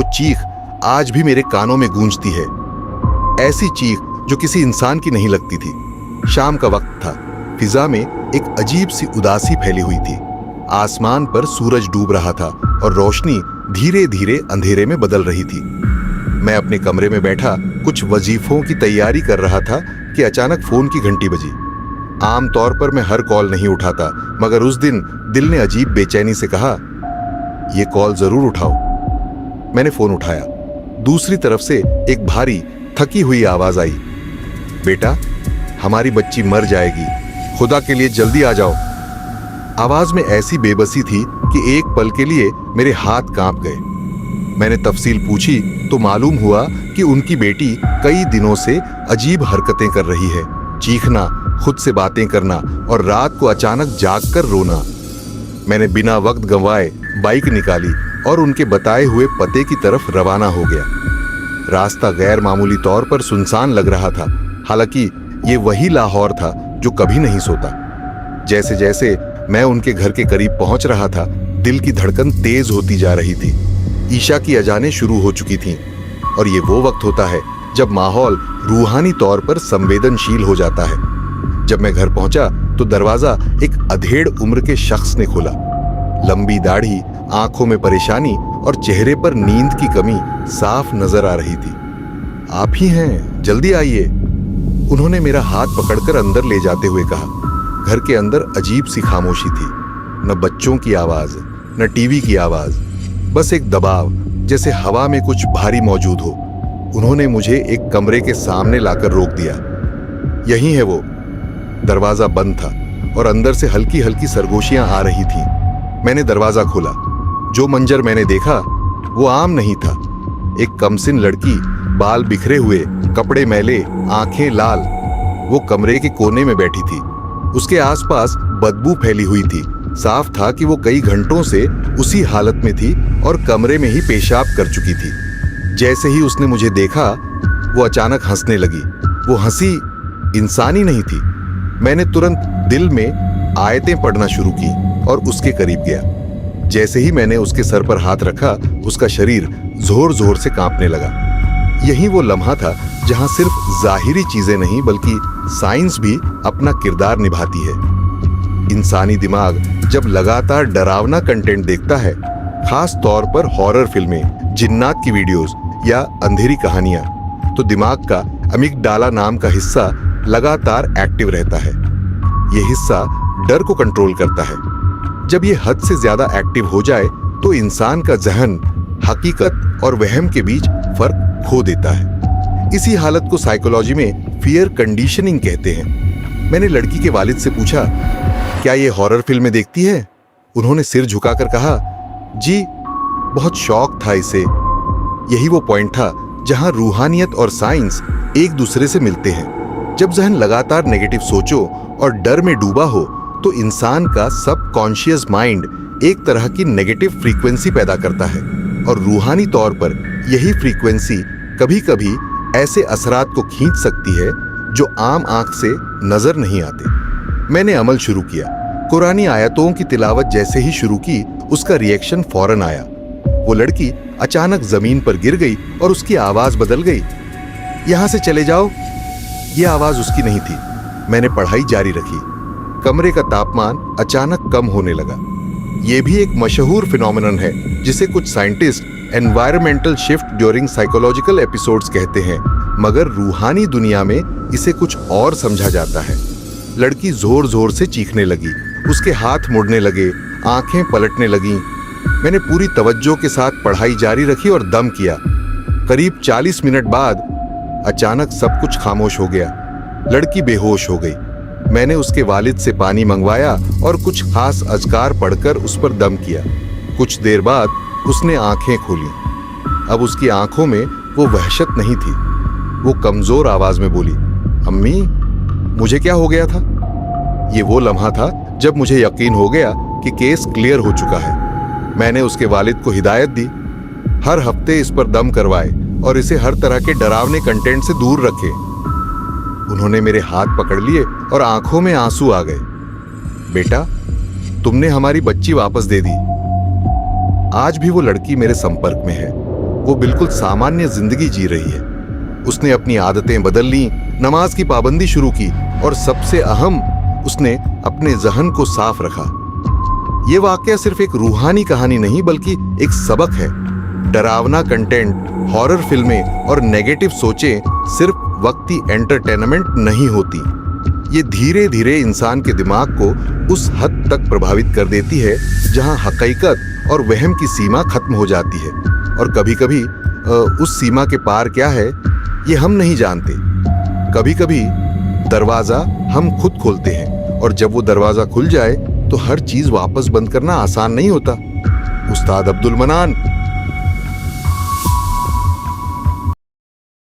वो चीख आज भी मेरे कानों में गूंजती है, ऐसी चीख जो किसी इंसान की नहीं लगती थी। शाम का वक्त था, फिजा में एक अजीब सी उदासी फैली हुई थी। आसमान पर सूरज डूब रहा था और रोशनी धीरे धीरे अंधेरे में बदल रही थी। मैं अपने कमरे में बैठा कुछ वजीफों की तैयारी कर रहा था कि अचानक फोन की घंटी बजी। आमतौर पर मैं हर कॉल नहीं उठाता, मगर उस दिन दिल ने अजीब बेचैनी से कहा, ये कॉल जरूर उठाओ। मैंने फोन उठाया। दूसरी तरफ से एक भारी थकी हुई आवाज आई, बेटा हमारी बच्ची मर जाएगी, खुदा के लिए जल्दी आ जाओ। आवाज में ऐसी बेबसी थी कि एक पल के लिए मेरे हाथ कांप गए। मैंने तफसील पूछी तो मालूम हुआ कि उनकी बेटी कई दिनों से अजीब हरकतें कर रही है, चीखना, खुद से बातें करना और रात को अचानक जागकर रोना। मैंने बिना वक्त गंवाए बाइक निकाली और उनके बताए हुए पते की तरफ रवाना हो गया। रास्ता गैर मामूली तौर पर सुनसान लग रहा था, हालांकि ये वही लाहौर था जो कभी नहीं सोता। जैसे जैसे मैं उनके घर के करीब पहुंच रहा था, दिल की धड़कन तेज होती जा रही थी। ईशा की अजानें शुरू हो चुकी थीं और ये वो वक्त होता है जब माहौल रूहानी तौर पर संवेदनशील हो जाता है। जब मैं घर पहुंचा तो दरवाजा एक अधेड़ उम्र के शख्स ने खोला। लंबी दाढ़ी, आंखों में परेशानी और चेहरे पर नींद की कमी साफ नजर आ रही थी। आप ही हैं, जल्दी आइए, उन्होंने मेरा हाथ पकड़कर अंदर ले जाते हुए कहा। घर के अंदर अजीब सी खामोशी थी, न बच्चों की आवाज, न टीवी की आवाज, बस एक दबाव, जैसे हवा में कुछ भारी मौजूद हो। उन्होंने मुझे एक कमरे के सामने लाकर रोक दिया। यही है वो। दरवाजा बंद था और अंदर से हल्की हल्की सरगोशियां आ रही थीं। मैंने दरवाजा खोला। जो मंजर मैंने देखा वो आम नहीं था। एक कमसिन लड़की, बाल बिखरे हुए, कपड़े मैले, आंखें लाल, वो कमरे के कोने में बैठी थी। उसके आसपास बदबू फैली हुई थी। साफ था कि वो कई घंटों से उसी हालत में थी और कमरे में ही पेशाब कर चुकी थी। जैसे ही उसने मुझे देखा, वो अचानक हंसने लगी। वो हंसी इंसानी नहीं थी। मैंने तुरंत दिल में आयतें पढ़ना शुरू की और उसके करीब गया। जैसे ही मैंने उसके सर पर हाथ रखा, उसका शरीर जोर जोर से कांपने लगा। यही वो लम्हा था जहां सिर्फ जाहिरी चीजें नहीं बल्कि साइंस भी अपना किरदार निभाती है। इंसानी दिमाग जब लगातार डरावना कंटेंट देखता है, खास तौर पर हॉरर फिल्में, जिन्नात की वीडियोस या अंधेरी कहानियां, तो दिमाग का अमिगडाला नाम का हिस्सा लगातार एक्टिव रहता है। यह हिस्सा डर को कंट्रोल करता है। जब ये हद से ज्यादा एक्टिव हो जाए तो इंसान का जहन हकीकत और वहम के बीच फर्क खो देता है। इसी हालत को साइकोलॉजी में फियर कंडीशनिंग कहते हैं। मैंने लड़की के वालिद से पूछा, क्या ये हॉरर फिल्में देखती है? उन्होंने सिर झुकाकर कहा, जी, बहुत शौक था इसे। यही वो पॉइंट था जहां रूहानियत और साइंस एक दूसरे से मिलते हैं। जब जहन लगातार नेगेटिव सोचो और डर में डूबा हो तो इंसान का सबकॉन्शियस माइंड एक तरह की नेगेटिव फ्रीक्वेंसी पैदा करता है और रूहानी तौर पर यही फ्रीक्वेंसी कभी-कभी ऐसे असरात को खींच सकती है जो आम आंख से नजर नहीं आते। मैंने अमल शुरू किया। कुरानी आयतों की तिलावत जैसे ही शुरू की, उसका रिएक्शन फौरन आया। वो लड़की अचानक जमीन पर गिर गई और उसकी आवाज बदल गई। यहां से चले जाओ। ये आवाज उसकी नहीं थी। मैंने पढ़ाई जारी रखी। कमरे का तापमान अचानक कम होने लगा। यह भी एक मशहूर फिनोमेनन है जिसे कुछ scientist environmental shift during psychological episodes कहते हैं, मगर रूहानी दुनिया में इसे कुछ और समझा जाता है। लड़की जोर जोर से चीखने लगी, उसके हाथ मुड़ने लगे, आंखें पलटने लगीं। मैंने पूरी तवज्जो के साथ पढ़ाई जारी रखी और दम किया। करीब 40 मिनट बाद अचानक सब कुछ खामोश हो गया। लड़की बेहोश हो गई। मैंने उसके वालिद से पानी मंगवाया और कुछ खास अज़कार पढ़कर उस पर दम किया। कुछ देर बाद उसने आंखें खोली। अब उसकी आंखों में वो वहशत नहीं थी। वो कमजोर आवाज में बोली, अम्मी, मुझे क्या हो गया था? ये वो लम्हा था जब मुझे यकीन हो गया कि केस क्लियर हो चुका है। मैंने उसके वालिद को हिदायत दी, हर हफ्ते इस पर दम करवाए और इसे हर तरह के डरावने कंटेंट से दूर रखे। उन्होंने मेरे हाथ पकड़ लिए और आंखों में आंसू आ गए। बेटा, तुमने हमारी बच्ची वापस दे दी। आज भी वो लड़की मेरे संपर्क में है। वो बिल्कुल सामान्य जिंदगी जी रही है। उसने अपनी आदतें बदल ली, नमाज की पाबंदी शुरू की और सबसे अहम, उसने अपने जहन को साफ रखा। ये वाकया सिर्फ एक रूहानी कहानी नहीं बल्कि एक सबक है। डरावना कंटेंट, हॉरर फिल्में और नेगेटिव सोचें सिर्फ वक्ती एंटरटेनमेंट नहीं होती। ये धीरे धीरे इंसान के दिमाग को उस हद तक प्रभावित कर देती है जहां हकीकत और वहम की सीमा खत्म हो जाती है। और कभी कभी उस सीमा के पार क्या है ये हम नहीं जानते। कभी कभी दरवाजा हम खुद खोलते हैं और जब वो दरवाजा खुल जाए तो हर चीज वापस बंद करना आसान नहीं होता। उस्ताद अब्दुल मनान